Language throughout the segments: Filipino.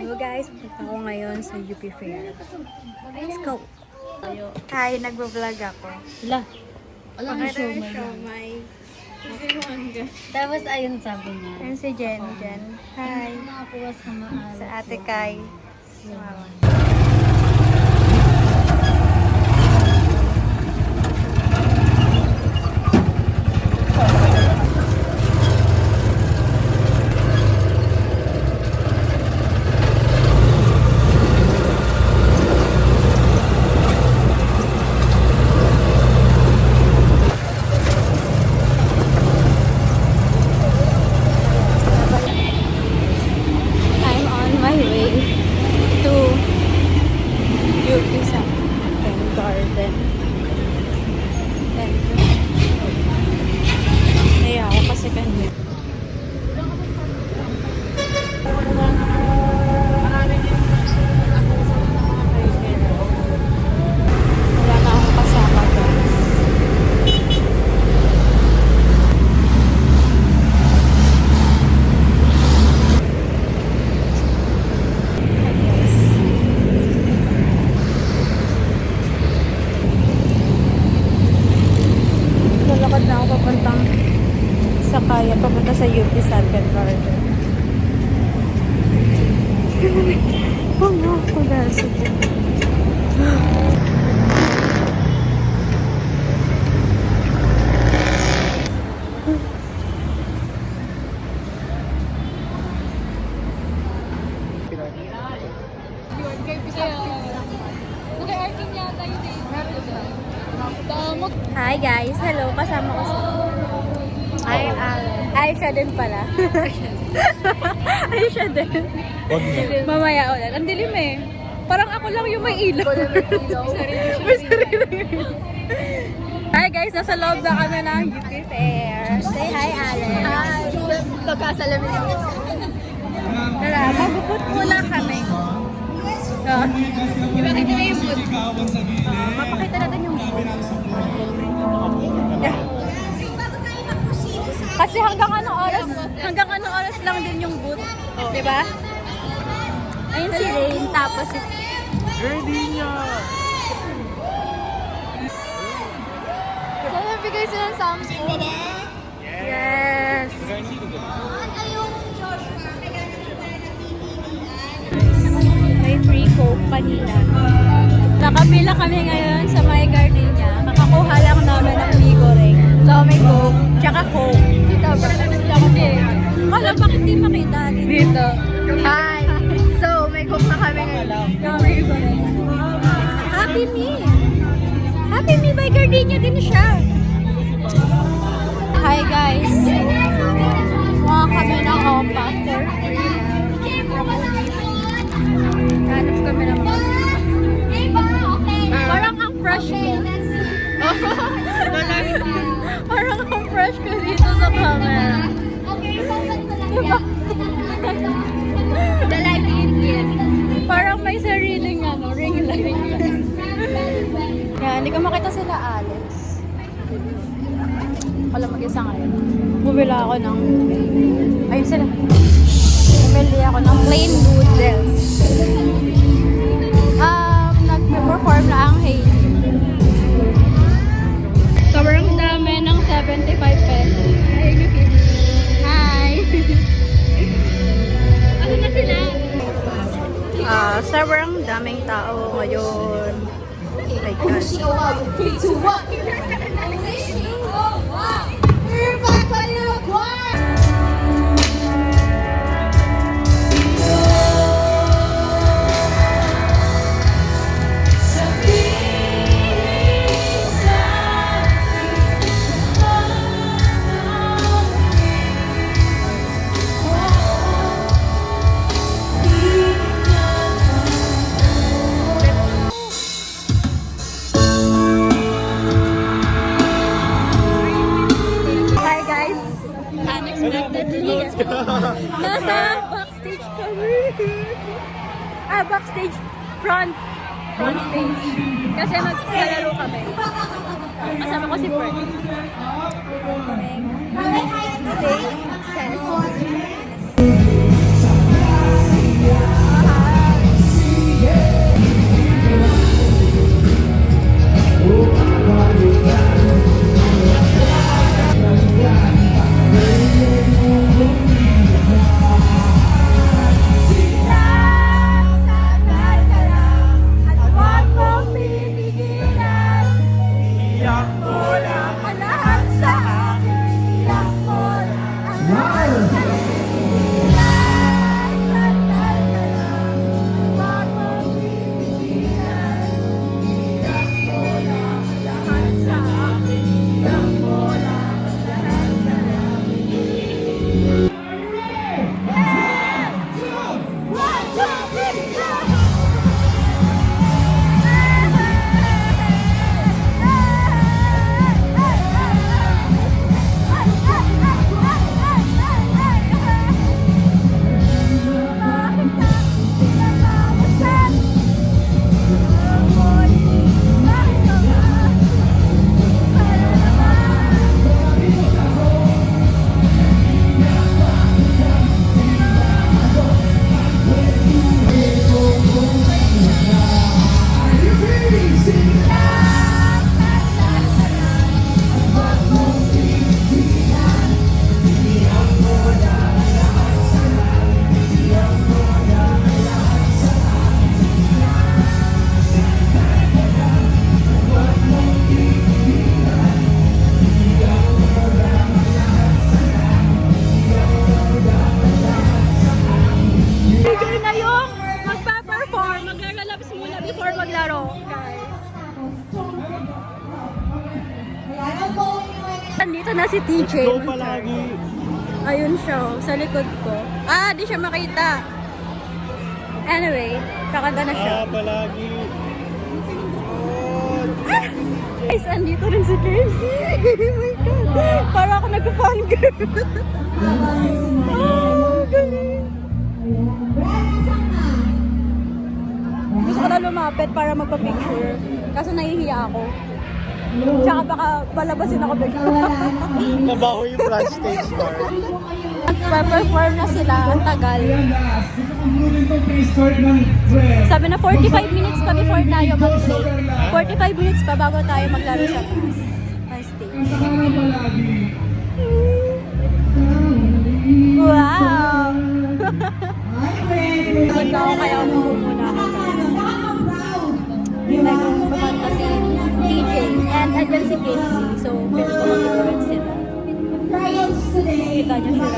Hello guys, punta ako ngayon sa UP Fair. Let's go! Hi, nagbablog ako. Wala. Wala na Pakita show yung man. siomay. Tapos ayun sabi niya. Yan si Jen. Hi. Nakakuha sa maalat. Sa Ate Kai. I'm on my way to UP sa Garden. Naya ako kasi kanina. Wala na akong kasama guys. Lalakad na ako papuntang Sakaya, papunta sa UP Sargent Garden. Oh no, pag-asok ko. Hi guys, hello, kasama ko si Aisha din pala. Aisha din. Mamaya ulit. Ang dilim eh. Parang ako lang yung may ilaw. May sarili. Hi guys, nasa loob na kami ng UP Fair. Say hi, Alex. Hi. Nagkasalamin ako. Tara, magbubut muna kami. Ipakita na yung mood. Mapakita natin yung boot. Yeah. Kasi hanggang anong oras lang din yung boot. Di ba? Ayun si Rain, tapos si Gardenia! So, nabigay sila ng sample. Yes! May free Coke kanina. Nakapila kami ngayon sa my Gardenia. Kakakuha lang namin ng Bigo Ring. So, may Coke, tsaka Coke. Dito, bakit kami? Wala, bakit di makita dito? Hi. So, may cook na kami ngayon. Yung Bigo Ring. Happy Me! Happy Me by Gardenia din siya. Hi guys! Mga kami ng OPA for free. Hanap kami ng mga. Parang ang fresh ko. Parang ang fresh ko dito sa camera. Diba? The light is. Parang may sariling ring light. Yan, hindi ko makita sila Alex. Wala mag-isa ngayon. Bumila ako ng... Ayun sila. Bumili ako ng plain noodles. Nag-perform na ang Hailey. Sobrang dami ng 75 pesos. Hi! Ano na sila? Sobrang daming tao ngayon. My God. Hi guys! Unexpectedly, nasa backstage kami. Backstage front stage. Kasi maglalaro kami. Kasama ko si Fern. Stay says. Speaker na yung magpa-perform. Magre-relapse muna before maglaro. Guys. Nandito na si TJ. Go palagi. Ayun siya, oh, sa likod ko. Di siya makita. Anyway, kakanta na siya. Palagi. Guys, andito rin si Jersey. Oh my God. Para ako nag-fan girl. Galing. Gusto ko na lumapit para magpa-picture. Kaso nahihiya ako. Tsaka baka palabasin ako bigla. Nabaho yung front stage bar. Nagpa-perform na sila. Ang tagal. Sabi na 45 minutes pa before tayo mag-play. 45 minutes pa bago tayo maglaro sa stage. Wow! Ganda ako kaya muna ako. Hintay ko kumanta si DJ and andyan si Casey. So, feel ko mag-record sila. Kita niyo sila.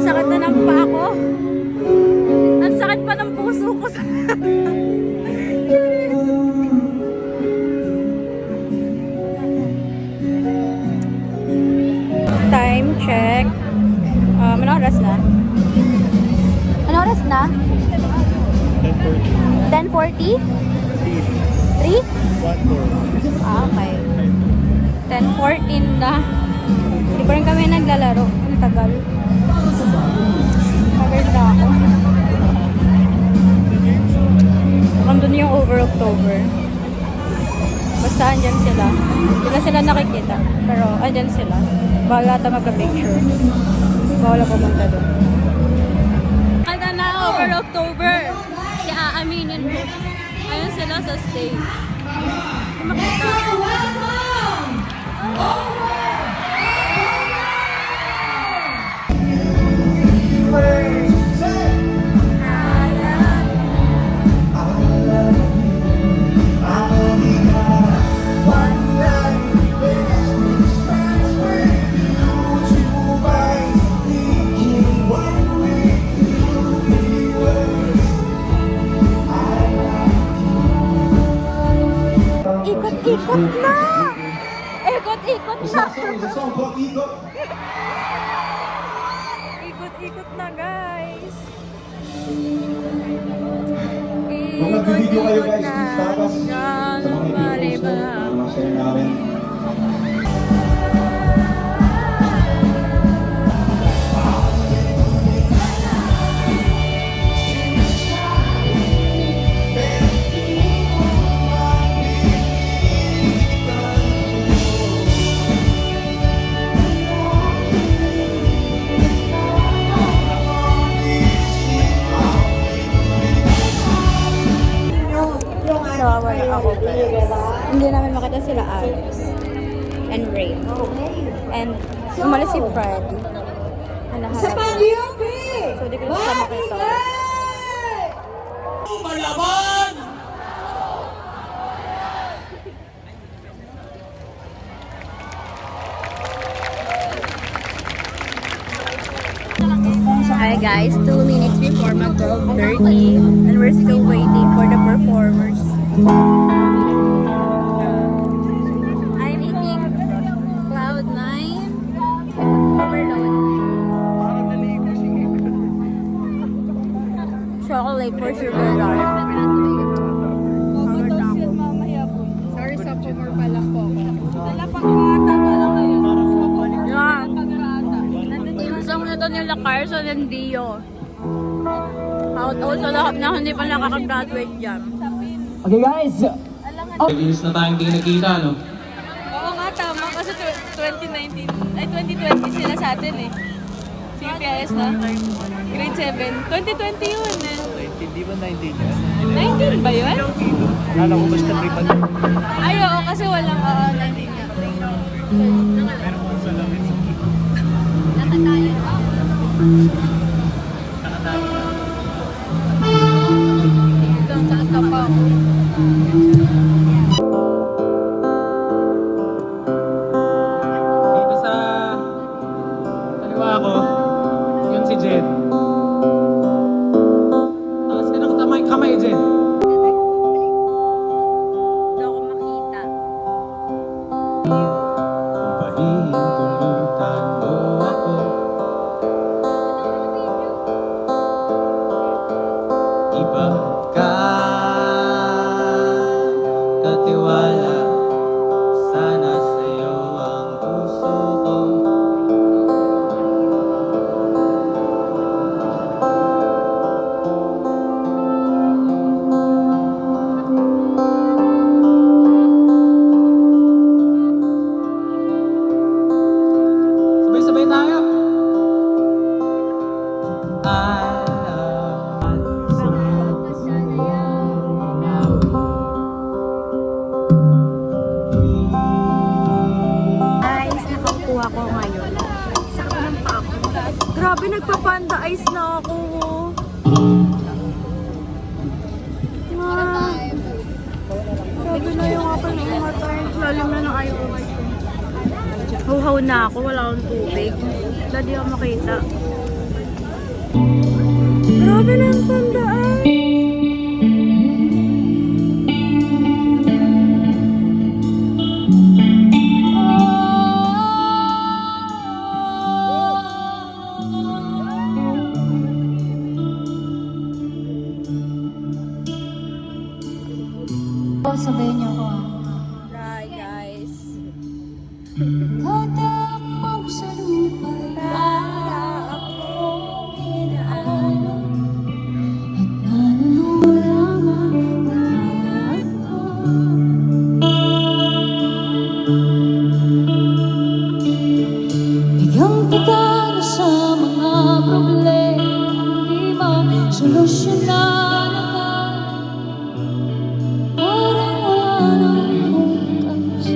Sakit na ng paa ko. Ang sakit pa ng puso ko. Time check. Ano oras na? Ano oras na? 10:40? 3? 1-4. Okay. 10:14 na. Hindi pa rin kami naglalaro. Ang tagal. Covered na ako. Andun yung over October. Basta andyan sila. Hindi na sila nakikita. Pero andyan sila. Bawal ata magka-picture. Bawal ako pumunta doon. Kanta na over October. Si aaminin mo. Ayun sila sa stage. Makita. Ikot-ikot na! Ikot-ikot na! Ikot-ikot na, guys! Kung nag-video kayo guys, na. please tapas. Ganong baliba. Share namin. Nawawala ako, guys. Hindi namin makita sila Alex and Ray. And umalis si Fred. Sa Pag-UP! So, di ko na siya makita. Malaban! Hi guys, 2 minutes before mag-12:30 and we're still waiting for the performers. I'm eating Cloud9 overload. Chocolate for sugar rush. Sorry sa pumor pa lang po. Dala pang nila Carson and Dio. Out sa lahat na hindi pa nakaka-graduate dyan. Okay guys, Mabilis na tayong di nagkita, no? Oo nga, tama. Kasi 2019, ay 2020 sila sa atin eh. CPIS na. Grade 7. 2020 yun eh. Hindi ba 19 yan? 19 ba yun? Akala ko basta may pag... Ay, oo, kasi walang 19 nga. Nakatayo. Ito, sa pa ako. Dito sa... kaliwa ko, yun si Jed. Taas ka ng kamay, Jed. Hindi ako makita. Pahintulutan mo ako. Iba ka katiwala. Sana sa'yo ang puso ko. Sabay-sabay tayo. Ice, nakakuha ko ngayon. Saka ng pako. Grabe, nagpapanda ice na ako. Grabe na yung aking mga mata. Lalim na ng ayaw ko. Huhaw na ako, wala akong tubig. Dadi ako makita. Grabe na yung panda ice. Sabihin niyo ako. Hi guys. Tatakbong sa lupa para akong inaalon at nanunula ang ako. Bigyang pagkano sa mga problema di ma-solusyonan agad. Parang wala nang bukas.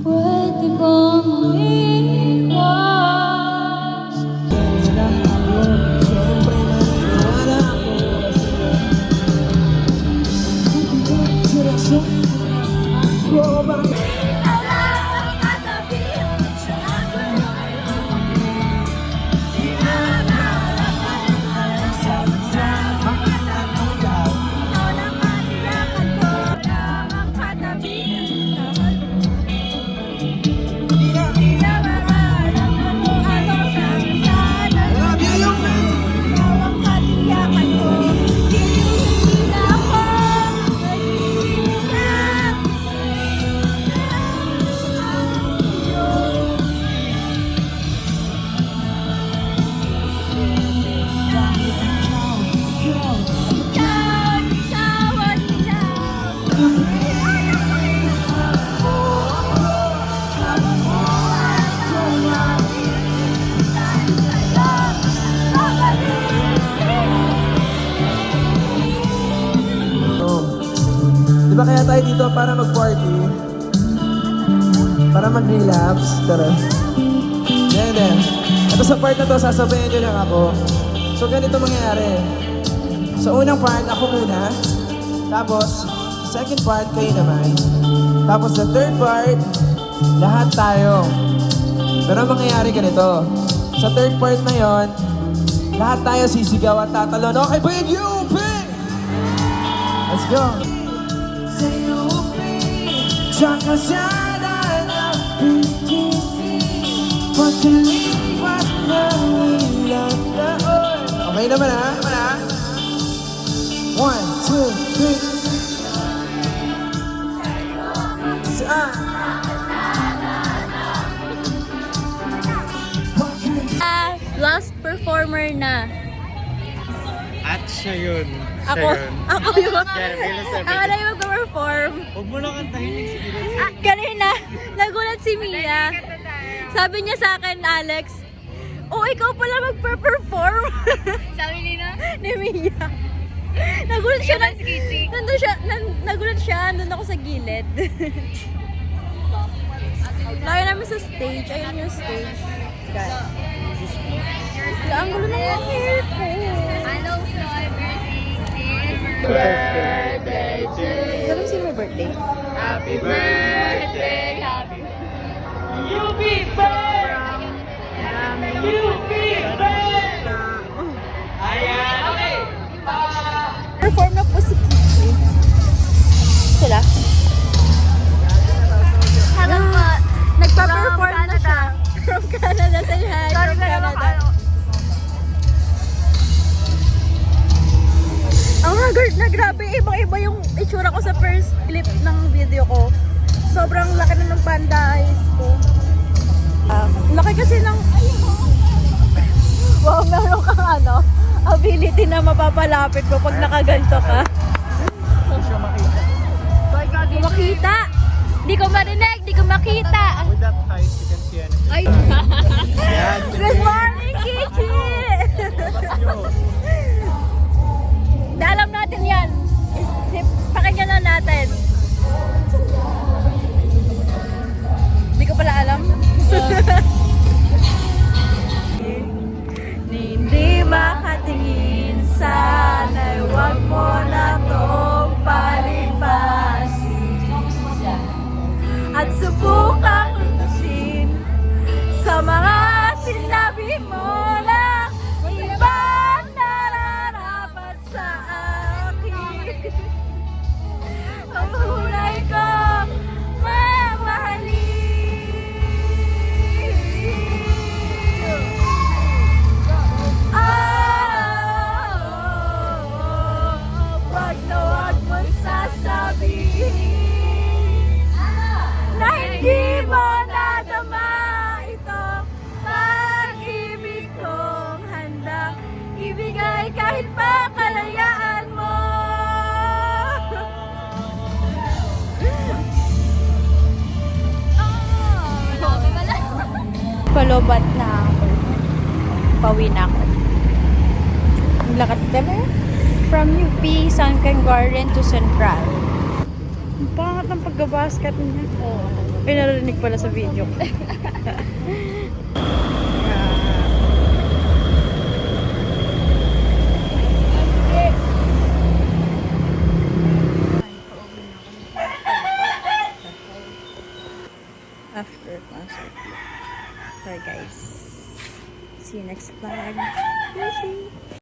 Pwede ba maiwas? di ba kaya tayo dito para mag-party? Para mag-relapse? Tara. Then. Ito sa part na to, sasabayin nyo lang ako. So ganito mangyayari. Sa unang part, ako muna. Tapos, second part, kayo naman. Tapos sa third part, lahat tayo. Pero mangyayari ganito. Sa third part na yon, lahat tayo sisigaw at tatalon. Okay ba yun, UP? Let's go. Tsaka sana ng PTC pagkalipas ng ilang taon. Okay naman ha? 1, 2, 3. Saan? Myrna. At siya yun. Ako yung... Yeah, Real Seven. Ako na yung mag-perform. Huwag mo lang kantahin yung sige. Kanina, nagulat si Mia. Sabi niya sa akin, Alex, oh, ikaw pala magpe-perform. Sabi nila, Ni Mia. Nagulat siya. Nagulat siya. Nandun ako sa gilid. Layo namin sa stage. Ayun yung stage. Guys. Ang gulo ng mga hair ko. hello, Floy, Sabi sino may birthday? Happy birthday, happy Perform na po si Kiki. Sila? Hello po. Nagpa-perform From na siya. From Canada. Say hi. Sorry From ka naman, Canada. Ang haggard na, grabe. Ibang-iba yung itsura ko sa first clip ng video ko. Sobrang laki na ng panda eyes ko. Laki kasi ng... Wow, meron kang ability na mapapalapit mo pag nakaganto ka. Di ko makita! Di ko marinig! Di ko makita! With that height, you can see anything. Ay, Yan. Good morning, Kiki! Alam natin yan. Pakinggan na natin. Hindi ko pala alam. Hindi makatingin, sana'y huwag mo na tong palipasin. At subukang lutusin sa mga sinabi mo na ibang nararapat sa akin. Ang hulay ko, mamahalin. Wag na wag mong sasabihin na hindi mo nadama itong pag-ibig kong handang ibigay kahit pa kalayaan mo. Palobat na ako. Pauwi na ako. Lakad kami from UP, Sunken Garden to Central. Ang pangat ng pagka-basket niya. Ay, narinig pala sa video ko. After concert. So guys, see you next vlog. Bye.